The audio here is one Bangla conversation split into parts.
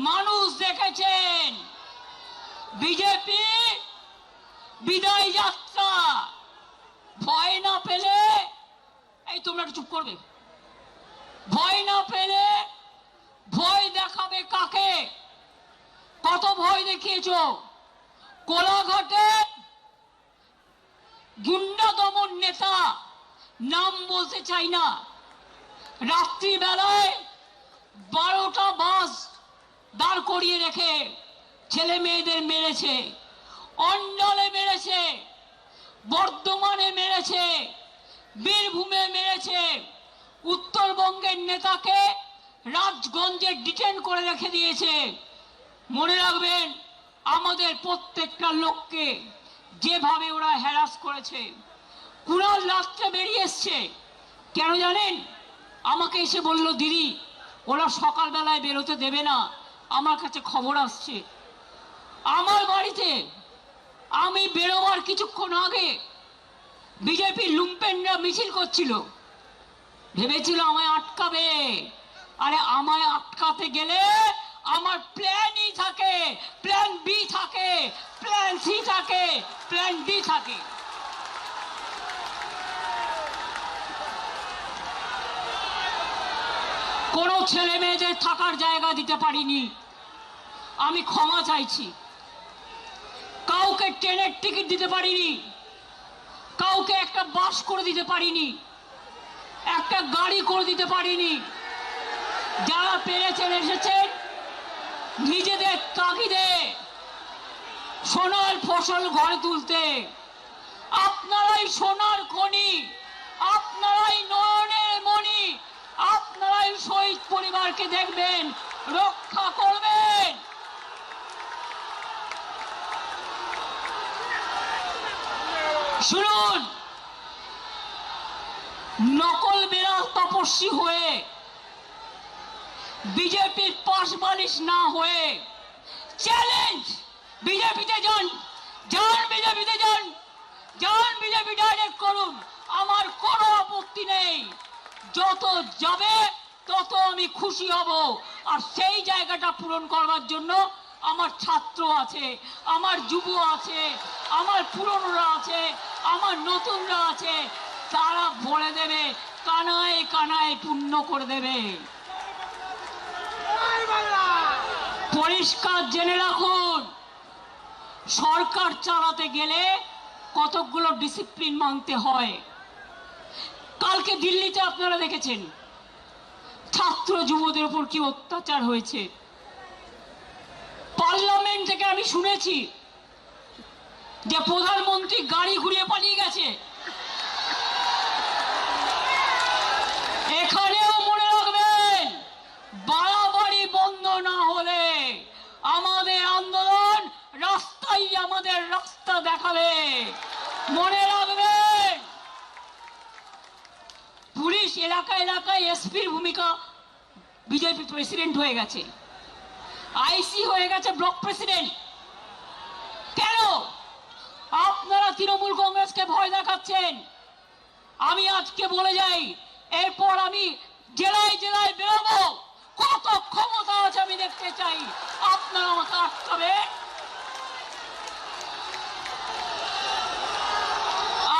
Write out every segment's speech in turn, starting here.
মানুষ দেখেছেন বিজেপি বিদায় যাত্রা ভয় না পেলে, এই তোমরা একটু চুপ করবে, ভয় না পেলে ভয় দেখাবে কাকে? কত ভয় দেখিয়েছো? কোলাঘাটে গুন্ডা দমন নেতা, নাম বলতে চাই না, রাত্রিবেলায় 12টা বাস দাঁড় করিয়ে রেখে ছেলে মেয়েদের মেরেছে, অন্ডলে মেরেছে, বর্ধমানে মেরেছে, বীরভূমে মেরেছে। উত্তরবঙ্গের নেতাকে রাজগঞ্জে ডিটেন করে রেখে দিয়েছে। মনে রাখবেন, আমাদের প্রত্যেকটা লোককে যেভাবে ওরা হ্যারাস করেছে। কুণাল রাত্রে বেরিয়ে এসছে, কেন জানেন? আমাকে এসে বলল, দিদি ওরা সকালবেলায় বেরোতে দেবে না, আমার কাছে খবর আসছে। আমার বাড়িতে আমি বেরোবার কিছুক্ষণ আগে বিজেপির লুম্পেনরা মিছিল করছিল, ভেবেছিল আমায় আটকাবে। আরে আমায় আটকাতে গেলে আমার প্ল্যান ই থাকে, প্ল্যান বি থাকে, প্ল্যান সি থাকে, প্ল্যান ডি থাকে। কোনো ছেলে মেয়েদের থাকার জায়গা দিতে পারিনি, আমি ক্ষমা চাইছি। কাউকে ট্রেনের টিকিট দিতে পারিনি, কাউকে একটা বাস করে দিতে পারিনি, একটা গাড়ি করে দিতে পারিনি। যারা পেরেছেন এসেছেন নিজেদের তাগিদে সোনার ফসল ঘরে তুলতে। আপনারাই সোনার খনি, আপনারাই নয়নের মণি, আপনারাই শহীদ পরিবারকে দেখবেন, রক্ষা করবেন। শুনুন, নকল বেড়াল তপস্বী হয়ে, বিজেপির পাশ বালিশ না হয়ে চ্যালেঞ্জ, বিজেপিতে যান, যান বিজেপিতে যান, যান বিজেপি ডাইরেক্ট করুন, আমার কোনো আপত্তি নেই। যত যাবে তত আমি খুশি হব। আর সেই জায়গাটা পূরণ করবার জন্য আমার ছাত্র আছে, আমার যুব আছে, আমার পুরনোরা আছে, আমার নতুনরা আছে, তারা ভরে দেবে, কানায় কানায় পূর্ণ করে দেবে। পরিষ্কার জেনে রাখুন, সরকার চালাতে গেলে কতগুলো ডিসিপ্লিন মানতে হয়। কালকে দিল্লিতে আপনারা দেখেছেন ছাত্র যুবদের উপর কি অত্যাচার হয়েছে। পার্লামেন্ট থেকে আমি শুনেছি যে প্রধানমন্ত্রী গাড়ি ঘুরিয়ে পালিয়ে গেছে। এখানেও মনে রাখবেন, বাড়াবাড়ি বন্ধ না হলে আমাদের আন্দোলন রাস্তায় আমাদের রাস্তা দেখাবে। মনে রাখবেন, পুলিশ এলাকায় এলাকায় এসপির ভূমিকা, বিজেপি প্রেসিডেন্ট হয়ে গেছে, আইসি হয়ে গেছে ব্লক প্রেসিডেন্ট। কেন আপনারা তৃণমূল কংগ্রেসকে ভয় দেখাচ্ছেন? আমি আজকে বলে যাই, এরপর আমি জেলায় জেলায় বেরোবো, কত ক্ষমতা আছে আমি দেখতে চাই। আপনারা আমাকে আটকাবে?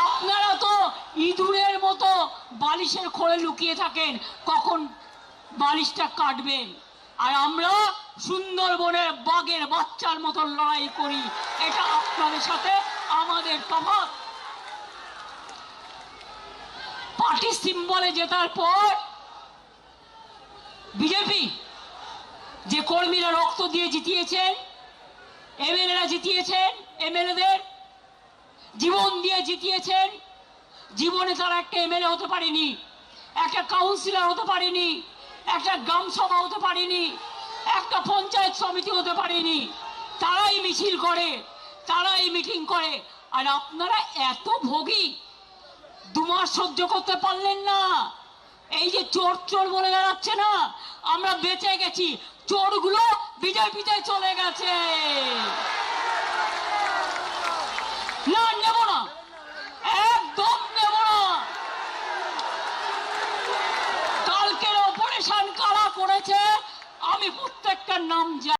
আপনারা তো ইঁদুরের মতো বালিশের খোলে লুকিয়ে থাকেন, কখন বালিশটা কাটবেন। আর আমরা সুন্দরবনের বাঘের বাচ্চার মতো লড়াই করি। এটা আপনাদের সাথে আমাদের তফাৎ। পার্টি সিম্বলে জেতার পর বিজেপি যে কর্মীরা রক্ত দিয়ে জিতিয়েছেন, এমএলএরা জিতিয়েছেন, এমএলএদের জীবন দিয়ে জিতিয়েছেন, জীবনে তারা একটা এমএলএ হতে পারেনি, একটা কাউন্সিলর হতে পারেনি, একটা গ্রাম সভা হতে পারেনি, একটা পঞ্চায়েত সমিতি হতে পারেনি। তারাই মিছিল করে, তারাই মিটিং করে। আর আপনারা এত ভোগী, 2 মাস সহ্য করতে পারলেন না। এই যে চোর চোর বলে বেড়াচ্ছে না, আমরা বেঁচে গেছি, চোরগুলো বিজেপিতে চলে গেছে। না, নেব না, একদম নেব না। কালকের অপারেশন কারা করেছে আমি প্রত্যেকটার নাম জানি।